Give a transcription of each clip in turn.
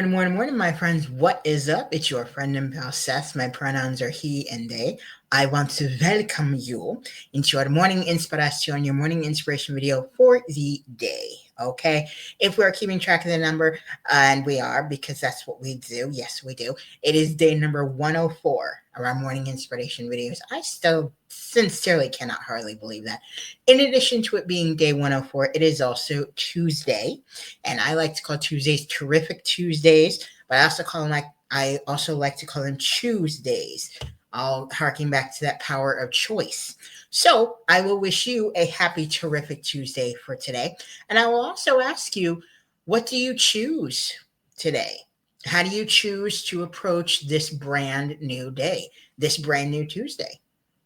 Morning, my friends. What is up? It's your friend and pal Seth. My pronouns are he and they. I want to welcome you into your morning inspiration, your morning inspiration video for the day. Okay. If we're keeping track of the number, and we are because that's what we do. Yes, we do. It is day number 104 of our morning inspiration videos. I still sincerely cannot hardly believe that. In addition to it being day 104, it is also Tuesday. And I like to call Tuesdays terrific Tuesdays, but I also like to call them Tuesdays. All harking back to that power of choice. So I will wish you a happy, terrific Tuesday for today. And I will also ask you, what do you choose today? How do you choose to approach this brand new day, this brand new Tuesday?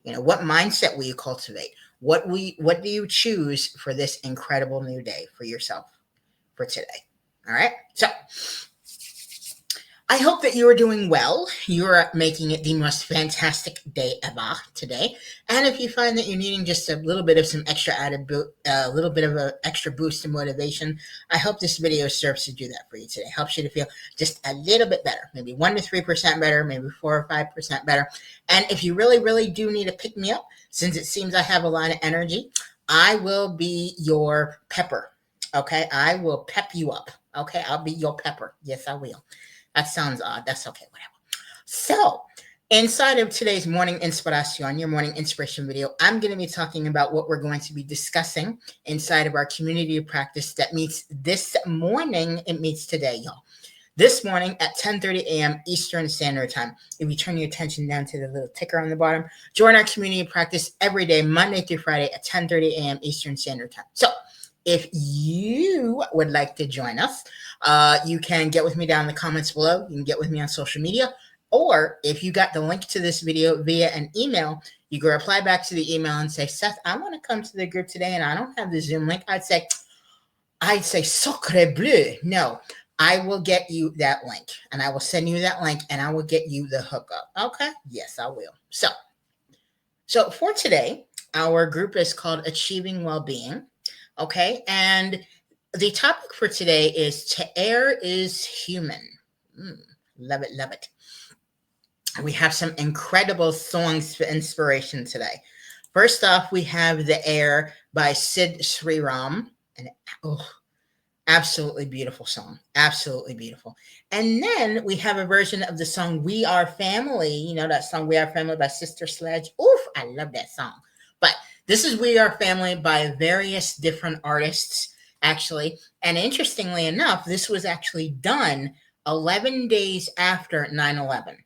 What mindset will you cultivate? What do you choose for this incredible new day for yourself for today? All right. So I hope that you are doing well. You're making it the most fantastic day ever today. And if you find that you're needing just a little bit of some extra little bit of an extra boost in motivation, I hope this video serves to do that for you today. Helps you to feel just a little bit better, maybe 1 to 3% better, maybe 4 or 5% better. And if you really, really do need to pick me up, since it seems I have a lot of energy, I will be your pepper. Okay, I will pep you up. Okay, I'll be your pepper. Yes, I will. That sounds odd. That's okay, whatever. So, inside of today's morning inspiration, your morning inspiration video, I'm going to be talking about what we're going to be discussing inside of our community of practice that meets this morning. It meets today, y'all. This morning at 10:30 a.m. Eastern Standard Time. If you turn your attention down to the little ticker on the bottom, join our community of practice every day, Monday through Friday at 10:30 a.m. Eastern Standard Time. So, if you would like to join us, you can get with me down in the comments below. You can get with me on social media. Or if you got the link to this video via an email, you can reply back to the email and say, Seth, I want to come to the group today and I don't have the Zoom link. I'd say, sacre bleu. No, I will get you that link and I will send you that link and I will get you the hookup. Okay? Yes, I will. So for today, our group is called Achieving Wellbeing. Okay, and the topic for today is to err is human. Love it, love it. We have some incredible songs for inspiration today. First off, we have The Heir by Sid Sriram. And absolutely beautiful song. Absolutely beautiful. And then we have a version of the song We Are Family. You know that song We Are Family by Sister Sledge? Oof, I love that song. But this is We Are Family by various different artists, actually. And interestingly enough, this was actually done 11 days after 9/11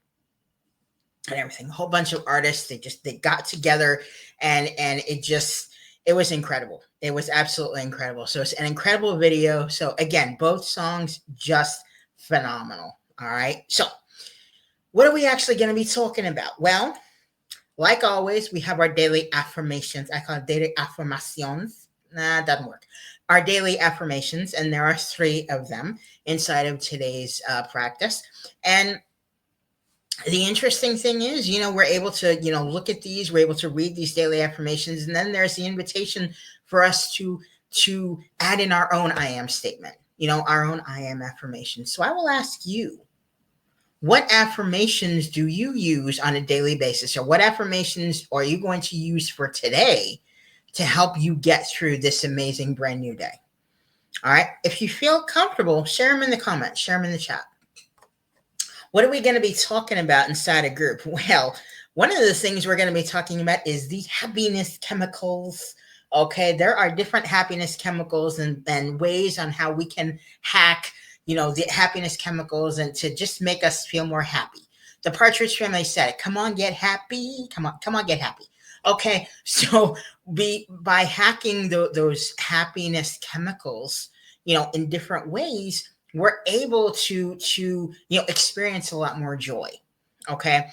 and everything. A whole bunch of artists, they got together and it was incredible. It was absolutely incredible. So it's an incredible video. So again, both songs just phenomenal. All right. So what are we actually going to be talking about? Well, like always, we have our daily affirmations. I call it daily affirmations. Nah, it doesn't work. Our daily affirmations, and there are 3 of them inside of today's practice. And the interesting thing is, we're able to, look at these, we're able to read these daily affirmations, and then there's the invitation for us to add in our own I am statement, our own I am affirmation. So I will ask you, what affirmations do you use on a daily basis, or what affirmations are you going to use for today to help you get through this amazing brand new day? All right. If you feel comfortable, share them in the comments, share them in the chat. What are we going to be talking about inside a group? Well, one of the things we're going to be talking about is the happiness chemicals. Okay. There are different happiness chemicals and ways on how we can hack the happiness chemicals and to just make us feel more happy. The Partridge Family said it. Come on, get happy. Come on, get happy. Okay, so by hacking those happiness chemicals, in different ways, we're able to experience a lot more joy. Okay,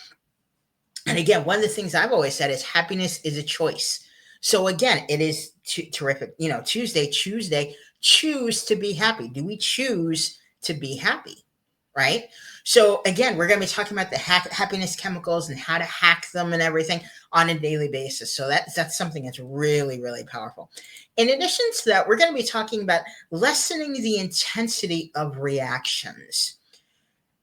and again, one of the things I've always said is happiness is a choice. So again, it is terrific. Tuesday, choose to be happy. Do we choose to be happy? Right? So again, we're going to be talking about the happiness chemicals and how to hack them and everything on a daily basis. So that's something that's really, really powerful. In addition to that, we're going to be talking about lessening the intensity of reactions.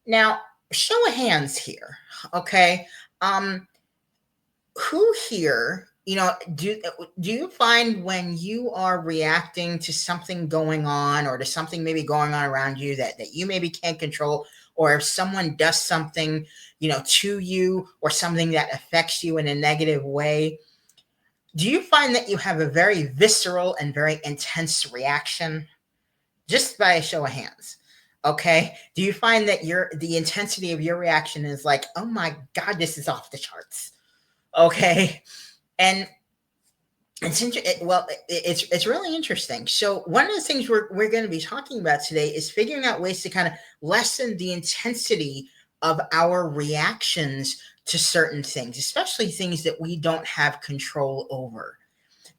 Now, show of hands here, okay? Who here, do you find when you are reacting to something going on or to something maybe going on around you that you maybe can't control, or if someone does something, to you, or something that affects you in a negative way, do you find that you have a very visceral and very intense reaction? Just by a show of hands. Okay. Do you find that the intensity of your reaction is like, oh my God, this is off the charts? Okay. And it's really interesting. So one of the things we're going to be talking about today is figuring out ways to kind of lessen the intensity of our reactions to certain things, especially things that we don't have control over.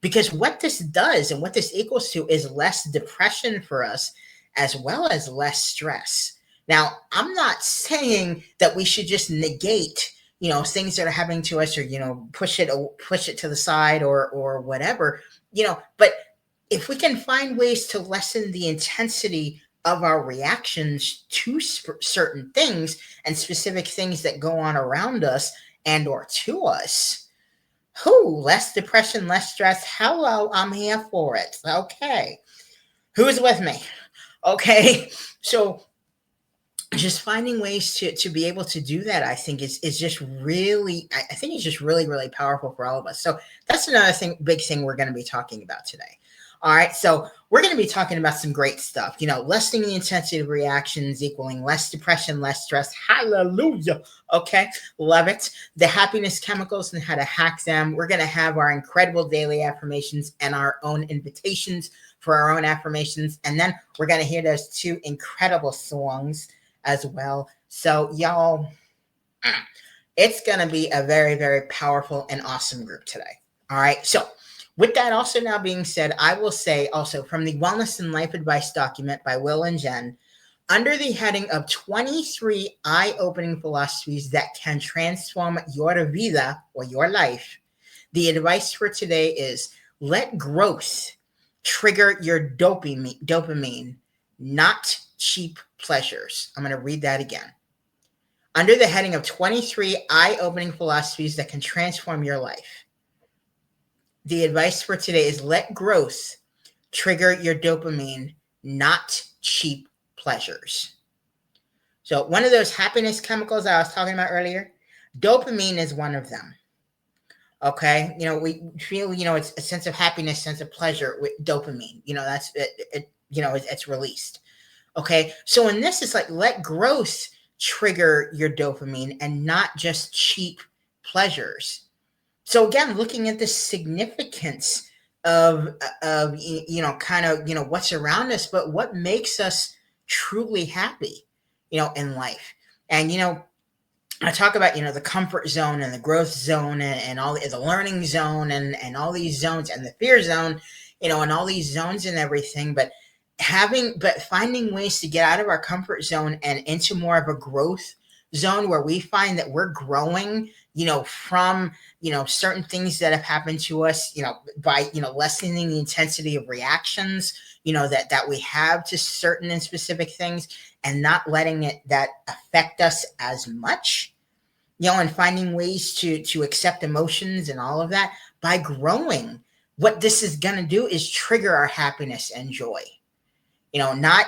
Because what this does and what this equals to is less depression for us, as well as less stress. Now, I'm not saying that we should just negate, things that are happening to us, or, push it to the side, or whatever, but if we can find ways to lessen the intensity of our reactions to certain things and specific things that go on around us and or to us, less depression, less stress. Hello, I'm here for it. Okay. Who's with me? Okay. So just finding ways to be able to do that, I think is just really, I think it's just really, really powerful for all of us. So that's another big thing we're going to be talking about today. All right. So we're going to be talking about some great stuff, lessening the intensity of reactions, equaling less depression, less stress. Hallelujah. Okay. Love it. The happiness chemicals and how to hack them. We're going to have our incredible daily affirmations and our own invitations for our own affirmations. And then we're going to hear those 2 incredible songs as well. So y'all, it's going to be a very, very powerful and awesome group today. All right. So with that also now being said, I will say also from the Wellness and Life Advice document by Will and Jen, under the heading of 23 eye-opening philosophies that can transform your vida, or your life, the advice for today is let growth trigger your dopamine, not cheap pleasures. I'm going to read that again. Under the heading of 23 eye-opening philosophies that can transform your life, the advice for today is let growth trigger your dopamine, not cheap pleasures. So one of those happiness chemicals I was talking about earlier, dopamine is one of them. Okay. We feel, it's a sense of happiness, sense of pleasure with dopamine, that's it, it's released. Okay. So in this, it's like, let growth trigger your dopamine and not just cheap pleasures. So again, looking at the significance of what's around us, but what makes us truly happy, in life. And, I talk about, the comfort zone and the growth zone and all the learning zone and all these zones, and the fear zone, and all these zones and everything, but finding ways to get out of our comfort zone and into more of a growth zone where we find that we're growing, from, certain things that have happened to us, by, lessening the intensity of reactions, that we have to certain and specific things, and not letting that affect us as much, and finding ways to accept emotions and all of that by growing. What this is going to do is trigger our happiness and joy, not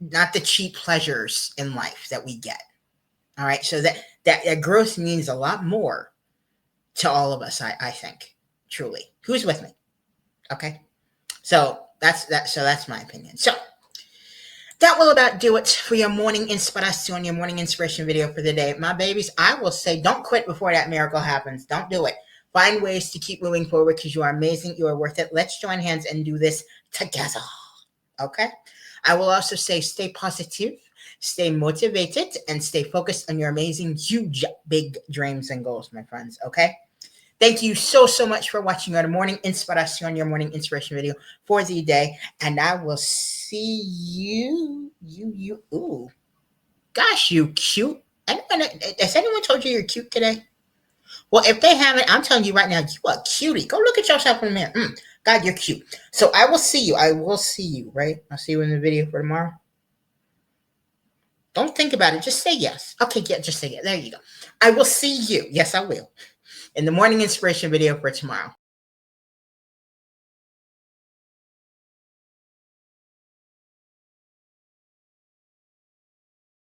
the cheap pleasures in life that we get. All right. So that growth means a lot more to all of us, I think, truly. Who's with me? Okay. So that's my opinion. So that will about do it for your morning inspiration, your morning inspiration video for the day. My babies, I will say, don't quit before that miracle happens. Don't do it. Find ways to keep moving forward because you are amazing. You are worth it. Let's join hands and do this together. Okay. I will also say, stay positive, stay motivated, and stay focused on your amazing, huge, big dreams and goals, my friends. Okay. Thank you so much for watching our morning inspiration, your morning inspiration video for the day. And I will see you. Ooh, gosh, you cute. Has anyone told you you're cute today? Well, if they haven't, I'm telling you right now, you are cutie. Go look at yourself in the mirror. God, you're cute. So I will see you. Right? I'll see you in the video for tomorrow. Don't think about it. Just say yes. Okay, yeah, just say it. There you go. I will see you. Yes, I will. In the morning inspiration video for tomorrow.